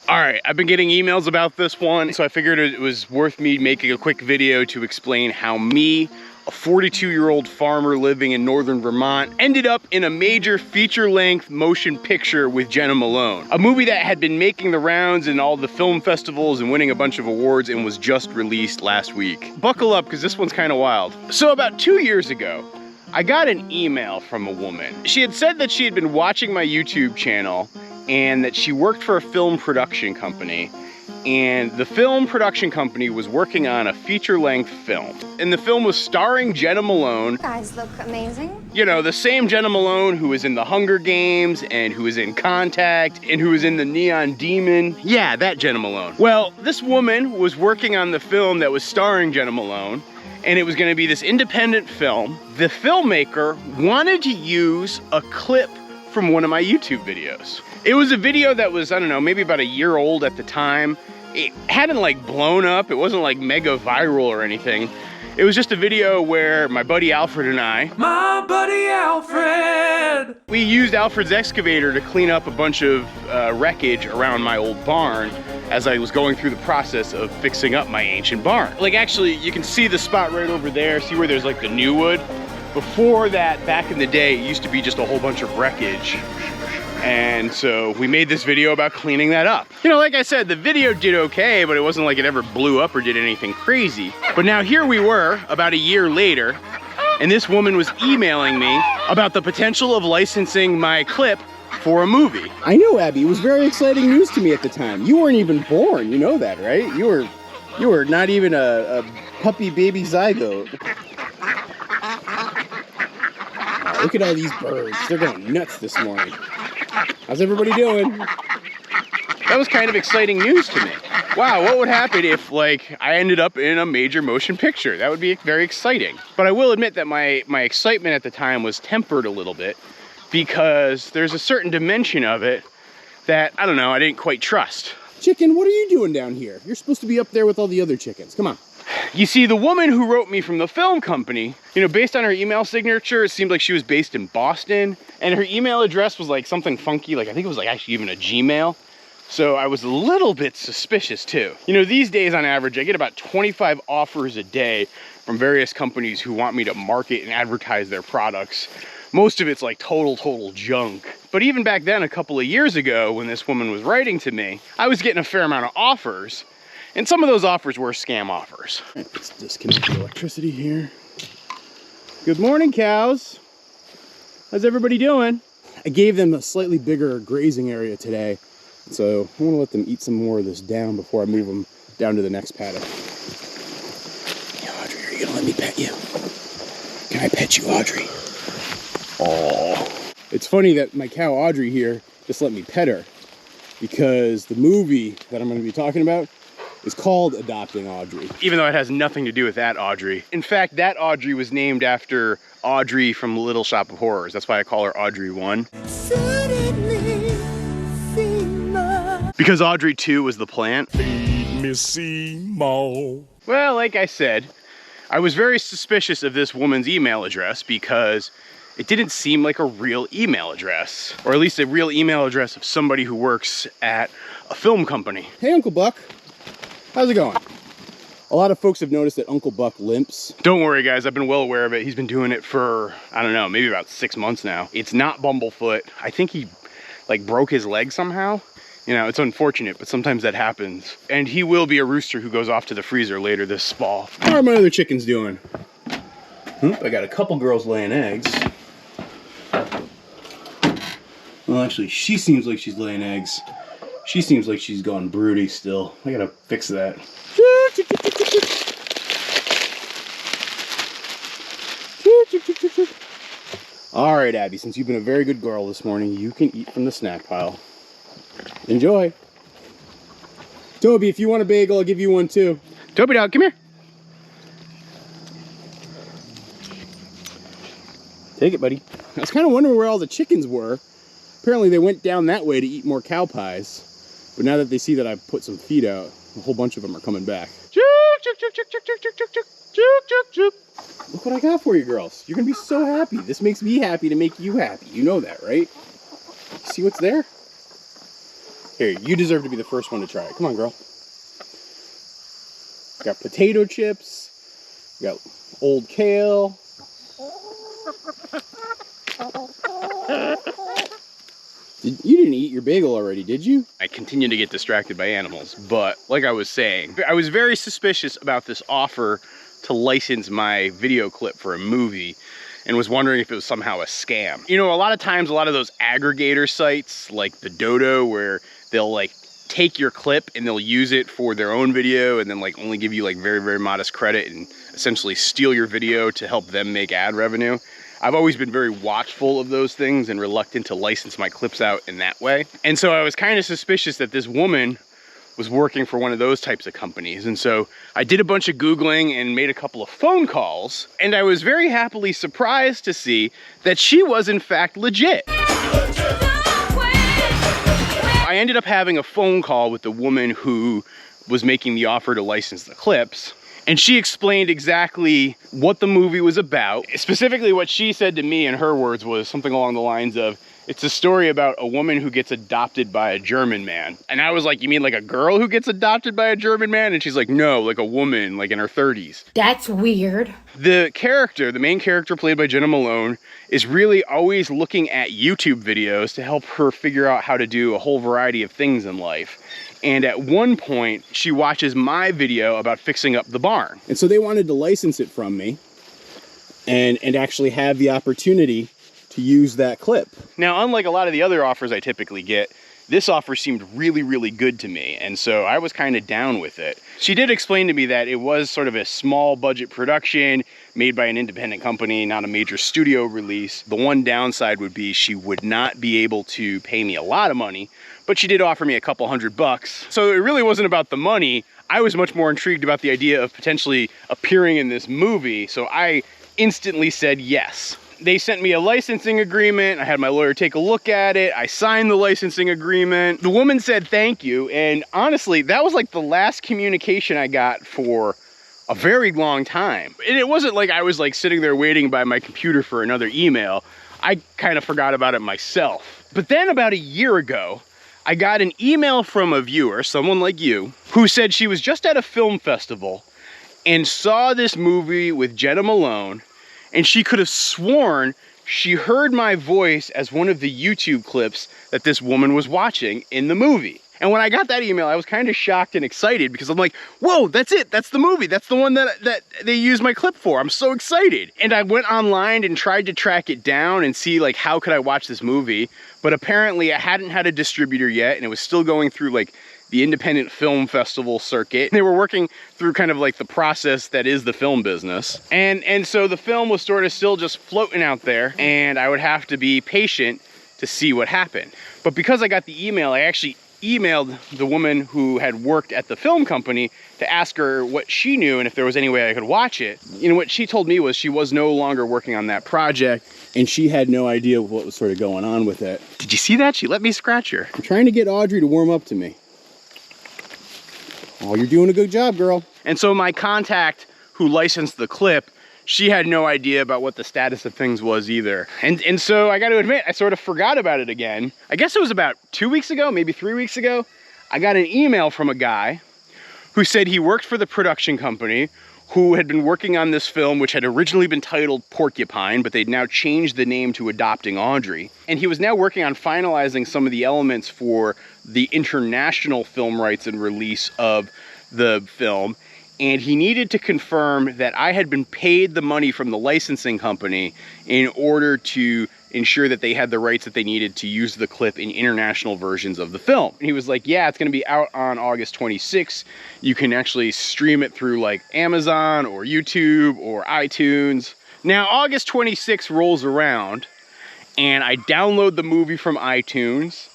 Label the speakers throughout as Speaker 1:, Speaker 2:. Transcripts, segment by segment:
Speaker 1: All right, I've been getting emails about this one, so I figured it was worth me making a quick video to explain how me, a 42-year-old farmer living in northern Vermont, ended up in a major feature-length motion picture with Jena Malone. A movie that had been making the rounds in all the film festivals and winning a bunch of awards and was just released last week. Buckle up, because this one's kind of wild. So about 2 years ago, I got an email from a woman. She had said that she had been watching my YouTube channel and that she worked for a film production company, and the film production company was working on a feature-length film. And the film was starring Jena Malone.
Speaker 2: You guys look amazing.
Speaker 1: You know, the same Jena Malone who was in The Hunger Games, and who was in Contact, and who was in The Neon Demon. Yeah, that Jena Malone. Well, this woman was working on the film that was starring Jena Malone, and it was gonna be this independent film. The filmmaker wanted to use a clip from one of my YouTube videos. It was a video that was, I don't know, maybe about a year old at the time. It hadn't like blown up. It wasn't like mega viral or anything. It was just a video where my buddy Alfred and I, we used Alfred's excavator to clean up a bunch of wreckage around my old barn as I was going through the process of fixing up my ancient barn. Like, actually, you can see the spot right over there. See where there's like the new wood? Before that, back in the day, it used to be just a whole bunch of wreckage. And so we made this video about cleaning that up. You know, like I said, the video did okay, but it wasn't like it ever blew up or did anything crazy. But now here we were, about a year later, and this woman was emailing me about the potential of licensing my clip for a movie.
Speaker 3: I know, Abby, it was very exciting news to me at the time. You weren't even born, you know that, right? You were not even a puppy baby zygote. Oh, look at all these birds. They're going nuts this morning. How's everybody doing?
Speaker 1: That was kind of exciting news to me. Wow, what would happen if, like, I ended up in a major motion picture? That would be very exciting. But I will admit that my excitement at the time was tempered a little bit, because there's a certain dimension of it that, I don't know, I didn't quite trust.
Speaker 3: Chicken, what are you doing down here? You're supposed to be up there with all the other chickens. Come on.
Speaker 1: You see, the woman who wrote me from the film company, you know, based on her email signature, it seemed like she was based in Boston, and her email address was like something funky, like I think it was like actually even a Gmail. So I was a little bit suspicious too. You know, these days on average, I get about 25 offers a day from various companies who want me to market and advertise their products. Most of it's like total junk. But even back then, a couple of years ago, when this woman was writing to me, I was getting a fair amount of offers. And some of those offers were scam offers.
Speaker 3: Let's disconnect the electricity here.
Speaker 1: Good morning, cows. How's everybody doing?
Speaker 3: I gave them a slightly bigger grazing area today, so I want to let them eat some more of this down before I move them down to the next paddock. Yeah, Audrey, are you gonna let me pet you? Can I pet you, Audrey? Oh. It's funny that my cow Audrey here just let me pet her, because the movie that I'm going to be talking about is called Adopting Audrey.
Speaker 1: Even though it has nothing to do with that Audrey. In fact, that Audrey was named after Audrey from Little Shop of Horrors. That's why I call her Audrey 1. Because Audrey 2 was the plant.
Speaker 4: Feed me Seymour.
Speaker 1: Well, like I said, I was very suspicious of this woman's email address because it didn't seem like a real email address, or at least a real email address of somebody who works at a film company.
Speaker 3: Hey, Uncle Buck. How's it going? A lot of folks have noticed that Uncle Buck limps.
Speaker 1: Don't worry, guys. I've been well aware of it. He's been doing it for, I don't know, maybe about 6 months now. It's not Bumblefoot. I think he, like, broke his leg somehow. You know, it's unfortunate, but sometimes that happens. And he will be a rooster who goes off to the freezer later this fall.
Speaker 3: How are my other chickens doing?
Speaker 1: I got a couple girls laying eggs.
Speaker 3: Well, actually, she seems like she's laying eggs. She seems like she's gone broody still. I gotta fix that. All right, Abby, since you've been a very good girl this morning, you can eat from the snack pile. Enjoy. Toby, if you want a bagel, I'll give you one too.
Speaker 1: Toby dog, come here.
Speaker 3: Take it, buddy. I was kind of wondering where all the chickens were. Apparently they went down that way to eat more cow pies. But now that they see that I've put some feed out, a whole bunch of them are coming back. Look what I got for you, girls. You're gonna be so happy. This makes me happy to make you happy. You know that, right? See what's there? Here, you deserve to be the first one to try it. Come on, girl. Got potato chips. Got old kale. You didn't eat your bagel already, did you?
Speaker 1: I continue to get distracted by animals, but like I was saying, I was very suspicious about this offer to license my video clip for a movie and was wondering if it was somehow a scam. You know, a lot of times, a lot of those aggregator sites like the Dodo, where they'll like take your clip and they'll use it for their own video and then like only give you like very, very modest credit and essentially steal your video to help them make ad revenue. I've always been very watchful of those things and reluctant to license my clips out in that way. And so I was kind of suspicious that this woman was working for one of those types of companies. And so I did a bunch of Googling and made a couple of phone calls, and I was very happily surprised to see that she was in fact legit. I ended up having a phone call with the woman who was making the offer to license the clips. And she explained exactly what the movie was about. Specifically, what she said to me in her words was something along the lines of, it's a story about a woman who gets adopted by a German man. And I was like, you mean like a girl who gets adopted by a German man? And she's like, no, like a woman, like in her 30s.
Speaker 2: That's weird.
Speaker 1: The character, the main character played by Jena Malone, is really always looking at YouTube videos to help her figure out how to do a whole variety of things in life. And at one point, she watches my video about fixing up the barn.
Speaker 3: And so they wanted to license it from me and actually have the opportunity to use that clip.
Speaker 1: Now, unlike a lot of the other offers I typically get, this offer seemed really, really good to me. And so I was kind of down with it. She did explain to me that it was sort of a small budget production made by an independent company, not a major studio release. The one downside would be she would not be able to pay me a lot of money, but she did offer me a couple $100. So it really wasn't about the money. I was much more intrigued about the idea of potentially appearing in this movie. So I instantly said yes. They sent me a licensing agreement. I had my lawyer take a look at it. I signed the licensing agreement. The woman said thank you. And honestly, that was like the last communication I got for a very long time. And it wasn't like I was like sitting there waiting by my computer for another email. I kind of forgot about it myself. But then about a year ago, I got an email from a viewer, someone like you, who said she was just at a film festival and saw this movie with Jena Malone, and she could have sworn she heard my voice as one of the YouTube clips that this woman was watching in the movie. And when I got that email, I was kind of shocked and excited because I'm like, whoa, that's it. That's the movie. That's the one that they used my clip for. I'm so excited. And I went online and tried to track it down and see like, how could I watch this movie? But apparently I hadn't had a distributor yet, and it was still going through like the independent film festival circuit. They were working through kind of like the process that is the film business. And so the film was sort of still just floating out there, and I would have to be patient to see what happened. But because I got the email, I actually emailed the woman who had worked at the film company to ask her what she knew and if there was any way I could watch it. You know, what she told me was she was no longer working on that project,
Speaker 3: and she had no idea what was sort of going on with it.
Speaker 1: Did you see that? She let me scratch her.
Speaker 3: I'm trying to get Audrey to warm up to me. Oh, you're doing a good job, girl.
Speaker 1: And so my contact who licensed the clip, she had no idea about what the status of things was either. And so I got to admit, I sort of forgot about it again. I guess it was about 2 weeks ago, maybe 3 weeks ago. I got an email from a guy who said he worked for the production company, who had been working on this film, which had originally been titled Porcupine, but they'd now changed the name to Adopting Audrey. And he was now working on finalizing some of the elements for the international film rights and release of the film. And he needed to confirm that I had been paid the money from the licensing company in order to ensure that they had the rights that they needed to use the clip in international versions of the film. And he was like, yeah, it's gonna be out on August 26th. You can actually stream it through like Amazon or YouTube or iTunes. Now, August 26th rolls around and I download the movie from iTunes,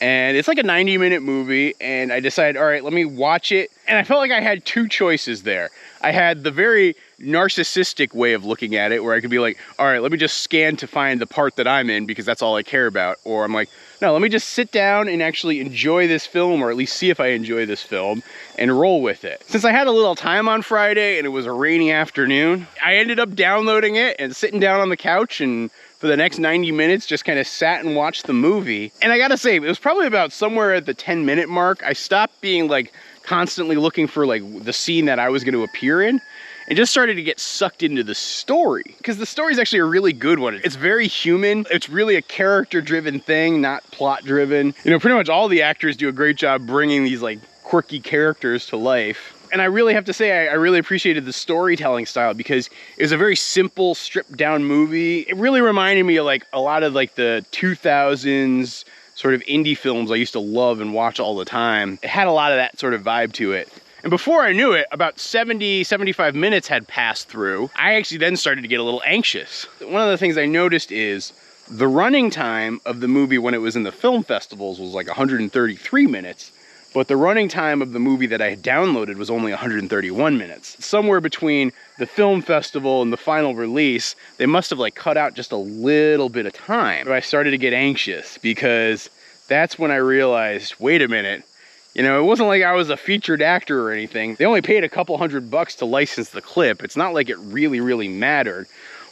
Speaker 1: and it's like a 90-minute movie, and I decided, all right, let me watch it. And I felt like I had two choices there. I had the very narcissistic way of looking at it, where I could be like, all right, let me just scan to find the part that I'm in because that's all I care about. Or I'm like, no, let me just sit down and actually enjoy this film, or at least see if I enjoy this film, and roll with it. Since I had a little time on Friday and it was a rainy afternoon, I ended up downloading it and sitting down on the couch and for the next 90 minutes, just kind of sat and watched the movie. And I gotta say, it was probably about somewhere at the 10-minute mark, I stopped being like constantly looking for like the scene that I was going to appear in, and just started to get sucked into the story. Because the story is actually a really good one. It's very human. It's really a character-driven thing, not plot-driven. You know, pretty much all the actors do a great job bringing these like quirky characters to life. And I really have to say, I really appreciated the storytelling style, because it was a very simple, stripped down movie. It really reminded me of like a lot of like the 2000s sort of indie films I used to love and watch all the time. It had a lot of that sort of vibe to it. And before I knew it, about 75 minutes had passed through. I actually then started to get a little anxious. One of the things I noticed is the running time of the movie when it was in the film festivals was like 133 minutes. But the running time of the movie that I had downloaded was only 131 minutes. Somewhere between the film festival and the final release, they must have like cut out just a little bit of time. But I started to get anxious, because that's when I realized, wait a minute, you know, it wasn't like I was a featured actor or anything. They only paid a couple $100 to license the clip. It's not like it really mattered.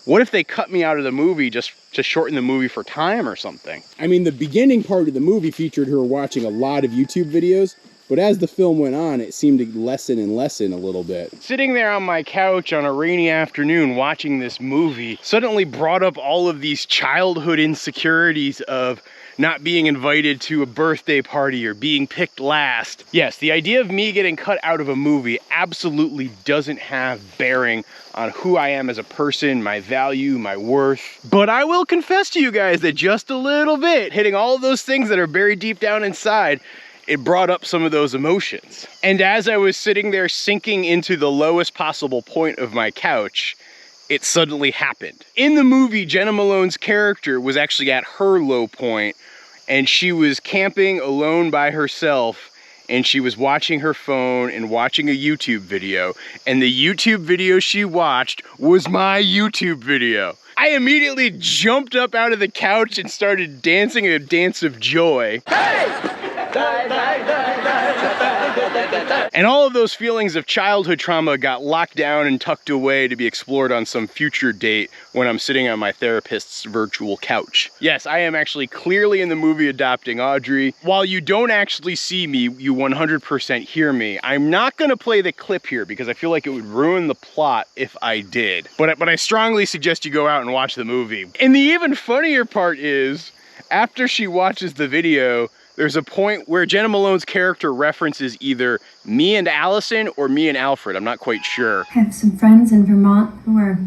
Speaker 1: What if they cut me out of the movie just to shorten the movie for time or something?
Speaker 3: I mean, the beginning part of the movie featured her watching a lot of YouTube videos, but as the film went on, it seemed to lessen and lessen a little bit.
Speaker 1: Sitting there on my couch on a rainy afternoon watching this movie suddenly brought up all of these childhood insecurities of not being invited to a birthday party or being picked last. Yes, the idea of me getting cut out of a movie absolutely doesn't have bearing on who I am as a person, my value, my worth. But I will confess to you guys that just a little bit, hitting all of those things that are buried deep down inside, it brought up some of those emotions. And as I was sitting there sinking into the lowest possible point of my couch, it suddenly happened. In the movie, Jena Malone's character was actually at her low point, and she was camping alone by herself, and she was watching her phone and watching a YouTube video, and the YouTube video she watched was my YouTube video. I immediately jumped up out of the couch and started dancing a dance of joy. Hey! And all of those feelings of childhood trauma got locked down and tucked away to be explored on some future date when I'm sitting on my therapist's virtual couch. Yes, I am actually clearly in the movie Adopting Audrey. While you don't actually see me, you 100% hear me. I'm not gonna play the clip here because I feel like it would ruin the plot if I did. But I strongly suggest you go out and watch the movie. And the even funnier part is, after she watches the video, there's a point where Jena Malone's character references either me and Allison or me and Alfred. I'm not quite sure.
Speaker 2: I have some friends in Vermont who are...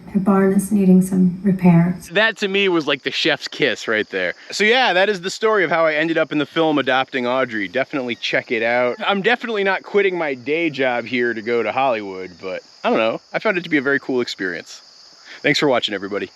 Speaker 2: Their barn is needing some repairs.
Speaker 1: That to me was like the chef's kiss right there. So yeah, that is the story of how I ended up in the film Adopting Audrey. Definitely check it out. I'm definitely not quitting my day job here to go to Hollywood, but I don't know. I found it to be a very cool experience. Thanks for watching, everybody.